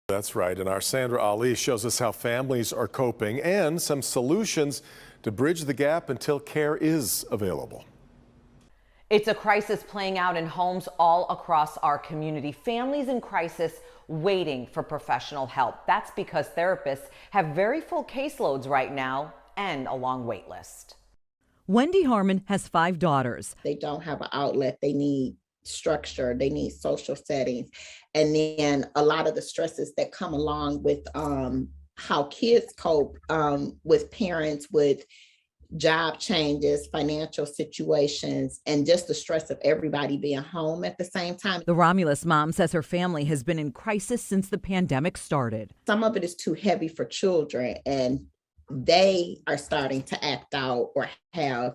That's right, and our Sandra Ali shows us how families are coping and some solutions to bridge the gap until care is available. It's a crisis playing out in homes all across our community. Families in crisis waiting for professional help. That's because therapists have very full caseloads right now and a long wait list. Wendy Harmon has 5 daughters. They don't have an outlet. They need structure. They need social settings. And then a lot of the stresses that come along with how kids cope with parents, with job changes, financial situations, and just the stress of everybody being home at the same time. The Romulus mom says her family has been in crisis since the pandemic started. Some of it is too heavy for children, and they are starting to act out or have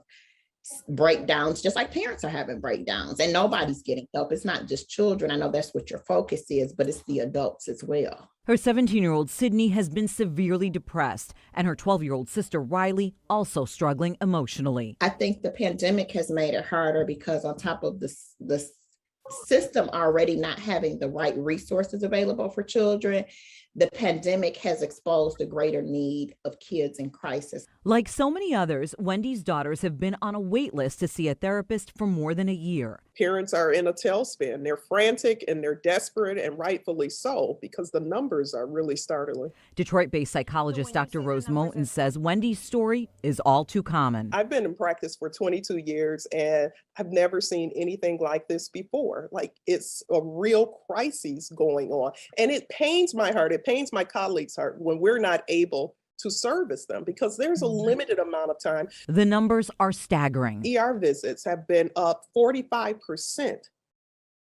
breakdowns, just like parents are having breakdowns, and nobody's getting help. It's not just children. I know that's what your focus is, but it's the adults as well. Her 17-year-old Sydney has been severely depressed, and her 12-year-old sister Riley also struggling emotionally. I think the pandemic has made it harder because on top of the system already not having the right resources available for children, the pandemic has exposed the greater need of kids in crisis. Like so many others, Wendy's daughters have been on a wait list to see a therapist for more than a year. Parents are in a tailspin. They're frantic and they're desperate, and rightfully so, because the numbers are really startling. Detroit-based psychologist Dr. Rose Moten says Wendy's story is all too common. I've been in practice for 22 years, and I've never seen anything like this before. Like, it's a real crisis going on. And it pains my heart. It pains my colleagues' heart when we're not able to service them because there's a limited amount of time. The numbers are staggering. ER visits have been up 45%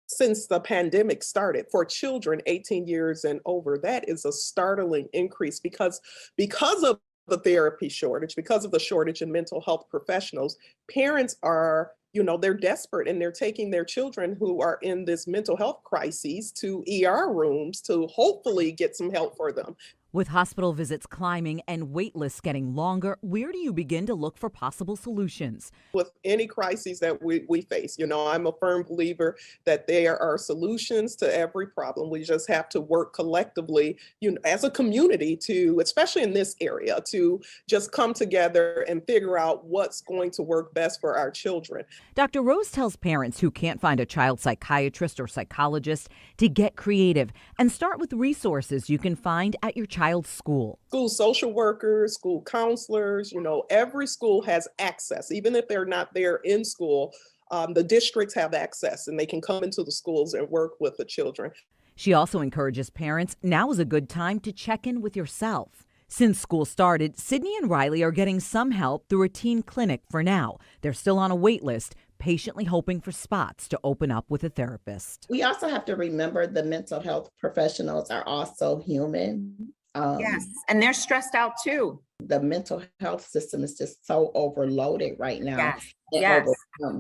since the pandemic started for children 18 years and over. That is a startling increase because of the therapy shortage, because of the shortage in mental health professionals. Parents are, they're desperate, and they're taking their children who are in this mental health crisis to ER rooms to hopefully get some help for them. With hospital visits climbing and wait lists getting longer, where do you begin to look for possible solutions? With any crises that we face, I'm a firm believer that there are solutions to every problem. We just have to work collectively, as a community to, especially in this area, to just come together and figure out what's going to work best for our children. Dr. Rose tells parents who can't find a child psychiatrist or psychologist to get creative and start with resources you can find at your child's school. School social workers, school counselors, every school has access. Even if they're not there in school, the districts have access, and they can come into the schools and work with the children. She also encourages parents, now is a good time to check in with yourself. Since school started, Sydney and Riley are getting some help through a teen clinic for now. They're still on a wait list, patiently hoping for spots to open up with a therapist. We also have to remember the mental health professionals are also human. Yes, and they're stressed out too. The mental health system is just so overloaded right now. Yes.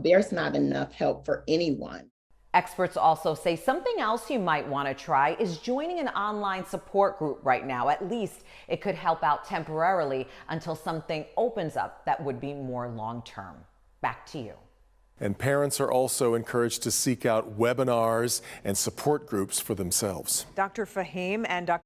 There's not enough help for anyone. Experts also say something else you might want to try is joining an online support group right now. At least it could help out temporarily until something opens up that would be more long-term. Back to you. And parents are also encouraged to seek out webinars and support groups for themselves. Dr. Fahim and Dr.